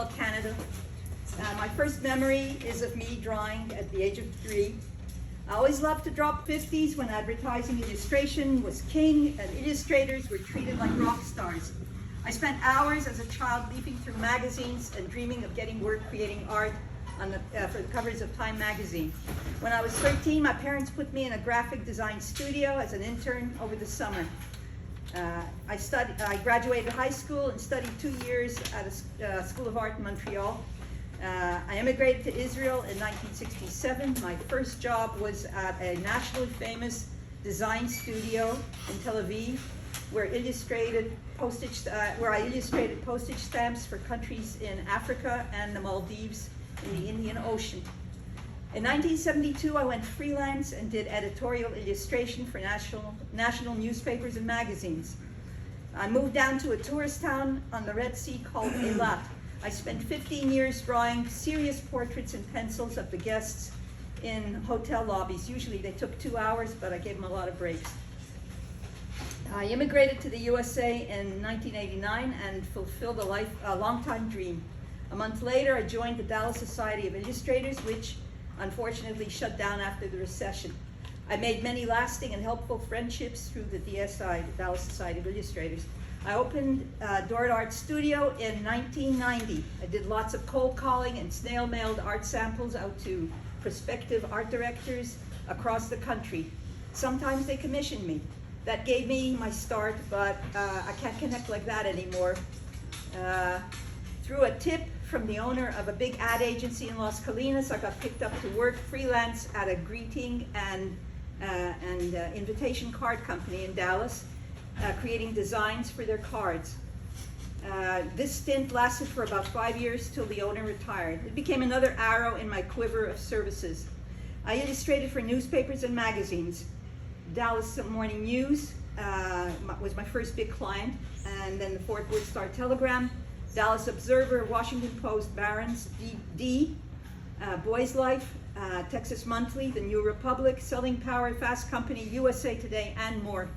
Montreal, Canada. My first memory is of me drawing at the age of 3. I always loved to draw 50s when advertising illustration was king and illustrators were treated like rock stars. I spent hours as a child leafing through magazines and dreaming of getting work creating art for the covers of Time magazine. When I was 13, my parents put me in a graphic design studio as an intern over the summer. I graduated high school and studied 2 years at a School of Art in Montreal. I immigrated to Israel in 1967. My first job was at a nationally famous design studio in Tel Aviv, where I illustrated postage stamps for countries in Africa and the Maldives in the Indian Ocean. In 1972, I went freelance and did editorial illustration for national newspapers and magazines. I moved down to a tourist town on the Red Sea called Eilat. I spent 15 years drawing serious portraits in pencils of the guests in hotel lobbies. Usually they took 2 hours, but I gave them a lot of breaks. I immigrated to the USA in 1989 and fulfilled a long-time dream. A month later, I joined the Dallas Society of Illustrators, which unfortunately shut down after the recession. I made many lasting and helpful friendships through the DSI, the Dallas Society of Illustrators. I opened Dorit Art Studio in 1990. I did lots of cold calling and snail mailed art samples out to prospective art directors across the country. Sometimes they commissioned me. That gave me my start, but I can't connect like that anymore. Through a tip from the owner of a big ad agency in Las Colinas, I got picked up to work freelance at a greeting and invitation card company in Dallas, creating designs for their cards. This stint lasted for about 5 years till the owner retired. It became another arrow in my quiver of services. I illustrated for newspapers and magazines. Dallas Morning News was my first big client, and then the Fort Worth Star-Telegram, Dallas Observer, Washington Post, Barron's, Boys Life, Texas Monthly, The New Republic, Selling Power, Fast Company, USA Today, and more.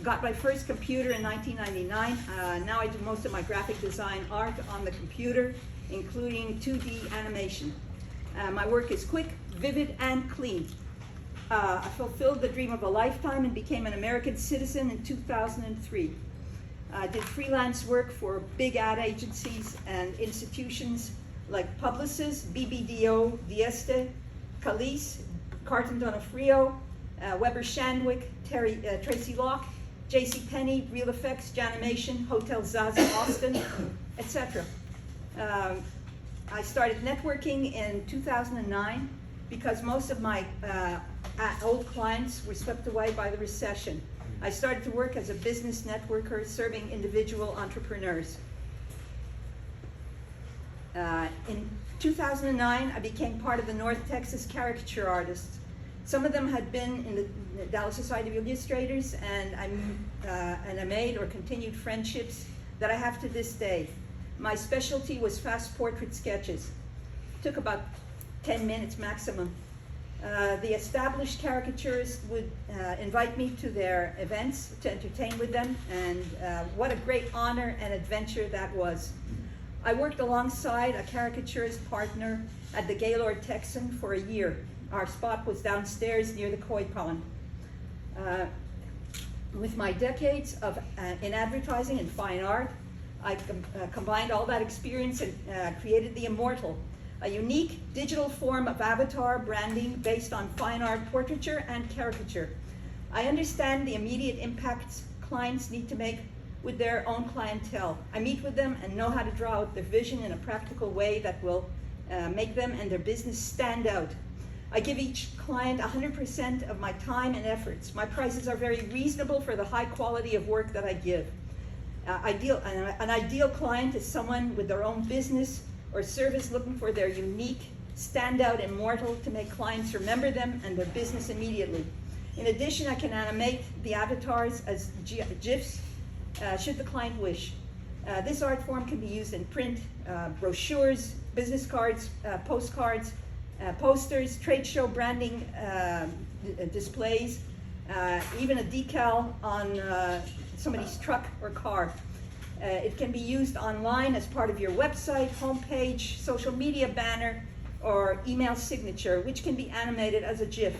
Got my first computer in 1999. Now I do most of my graphic design art on the computer, including 2D animation. My work is quick, vivid, and clean. I fulfilled the dream of a lifetime and became an American citizen in 2003. I did freelance work for big ad agencies and institutions like Publicis, BBDO, Dieste, Calise, Carton Donofrio, Weber Shandwick, Tracy Locke, JCPenney, Real Effects, Janimation, Hotel Zaza Austin, etc. I started networking in 2009 because most of my old clients were swept away by the recession. I started to work as a business networker serving individual entrepreneurs. In 2009, I became part of the North Texas caricature artists. Some of them had been in the Dallas Society of Illustrators, and I made or continued friendships that I have to this day. My specialty was fast portrait sketches. It took about 10 minutes maximum. The established caricaturists would invite me to their events to entertain with them, and what a great honor and adventure that was. I worked alongside a caricaturist partner at the Gaylord Texan for a year. Our spot was downstairs near the koi pond. With my decades in advertising and fine art, I combined all that experience and created the Immortal, a unique digital form of avatar branding based on fine art portraiture and caricature. I understand the immediate impacts clients need to make with their own clientele. I meet with them and know how to draw out their vision in a practical way that will make them and their business stand out. I give each client 100% of my time and efforts. My prices are very reasonable for the high quality of work that I give. An ideal client is someone with their own business or service looking for their unique, standout Immortal to make clients remember them and their business immediately. In addition, I can animate the avatars as GIFs, should the client wish. This art form can be used in print, brochures, business cards, postcards, posters, trade show branding displays, even a decal on somebody's truck or car. It can be used online as part of your website, homepage, social media banner, or email signature, which can be animated as a GIF.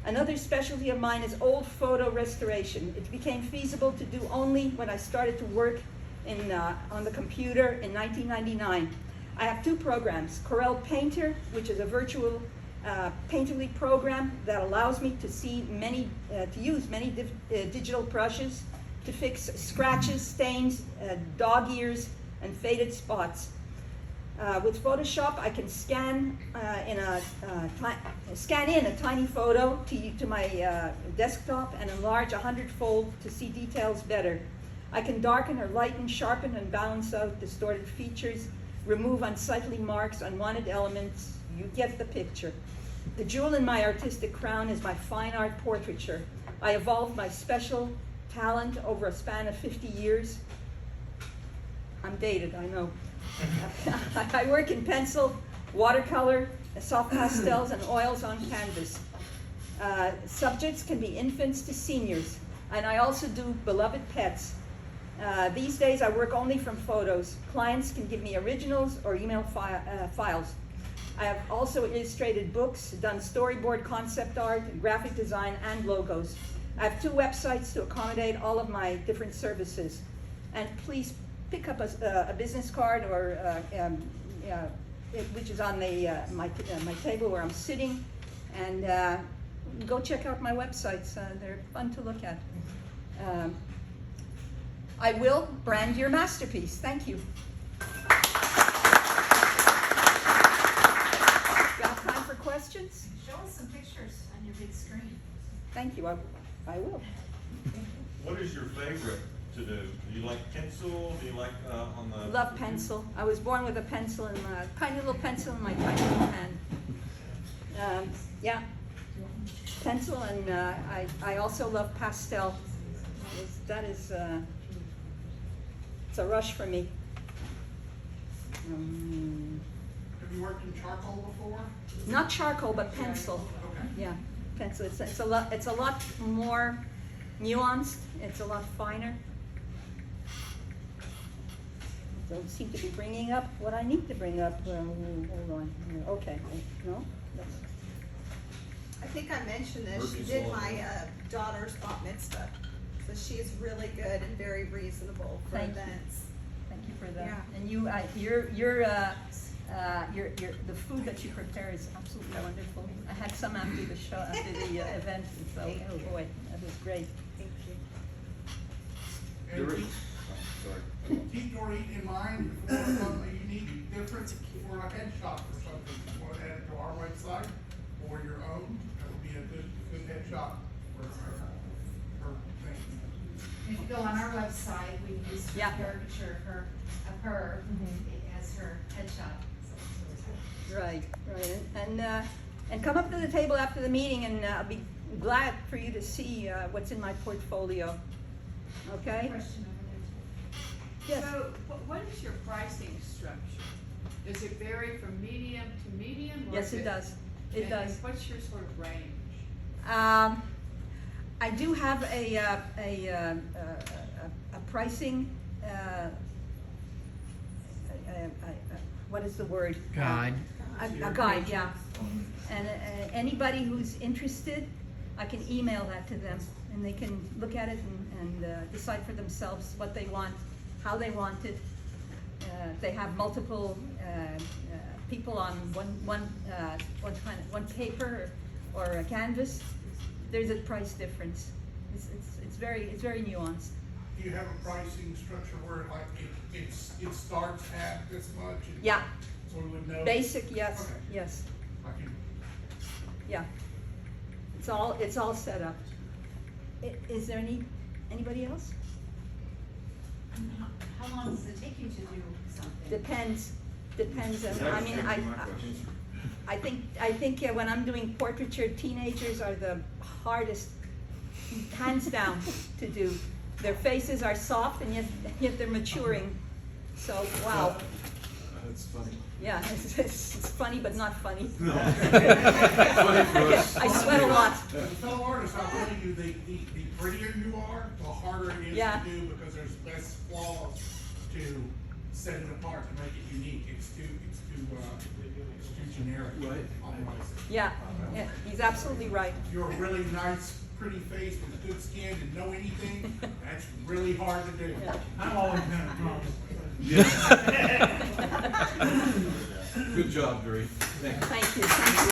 Another specialty of mine is old photo restoration. It became feasible to do only when I started to work on the computer in 1999. I have two programs, Corel Painter, which is a virtual painterly program that allows me to use many digital brushes to fix scratches, stains, dog ears, and faded spots. With Photoshop, I can scan in a tiny photo to my desktop and enlarge 100-fold to see details better. I can darken or lighten, sharpen, and balance out distorted features, remove unsightly marks, unwanted elements. You get the picture. The jewel in my artistic crown is my fine art portraiture. I evolved my special talent over a span of 50 years. I'm dated, I know. I work in pencil, watercolor, soft pastels, and oils on canvas. Subjects can be infants to seniors, and I also do beloved pets. These days I work only from photos. Clients can give me originals or email files. I have also illustrated books, done storyboard concept art, graphic design, and logos. I have 2 websites to accommodate all of my different services. And please pick up a business card or which is on my table where I'm sitting, and go check out my websites. They're fun to look at. I will brand your masterpiece. Thank you. Got time for questions? Show us some pictures on your big screen. Thank you. I will. What is your favorite to do? Do you like pencil? Do you like on the... Love pencil. I was born with a pencil a tiny little pencil in my tiny little hand. Yeah, pencil, and I also love pastel. It's a rush for me. Have you worked in charcoal before? Not charcoal, but pencil. Okay. Yeah, pencil. It's a lot more nuanced. It's a lot finer. Don't seem to be bringing up what I need to bring up. Hold on. Okay. No. I think I mentioned this. She did my daughter's bat mitzvah, so she is really good and very reasonable for Thank you. events. Thank you for that. Yeah. And the food that you prepare is absolutely wonderful. I had some after the show, after the event, and so oh boy, that was great. Thank you. And keep Dorit in mind for something you need different for a headshot or something. You want to add it to our website or your own, that would be a good headshot for her thing. If you go on our website, we use a Yeah. caricature of her as her headshot. Right. And come up to the table after the meeting, and I'll be glad for you to see what's in my portfolio. Okay? Question over Yes. So, what is your pricing structure? Does it vary from medium to medium? Or Yes, is it does. It and does. What's your sort of range? I do have a pricing. What is the word? Guide. A guide, yeah. And anybody who's interested, I can email that to them, and they can look at it and decide for themselves what they want, how they want it. They have multiple people on one paper or a canvas. There's a price difference. It's very nuanced. Do you have a pricing structure where like it starts at this much? Yeah. So we would know. Basic, yes, Okay. yes, I can- yeah. It's all set up. Is there anybody else? How long does it take you to do something? Depends. I mean, I think when I'm doing portraiture, teenagers are the hardest, hands down, to do. Their faces are soft, and yet they're maturing. So wow. That's funny. Yeah, it's funny, but not funny. No. Funny for us. I sweat a lot. As a fellow artist, I'll tell you, the prettier you are, the harder it is Yeah. to do because there's less flaws to set it apart to make it unique. It's too generic. Right. Almost. Yeah, he's absolutely right. If you're a really nice, pretty face with good skin and know anything, that's really hard to do. Yeah. I'm always gonna come. Good job, Dorit. Thank you. Thank you.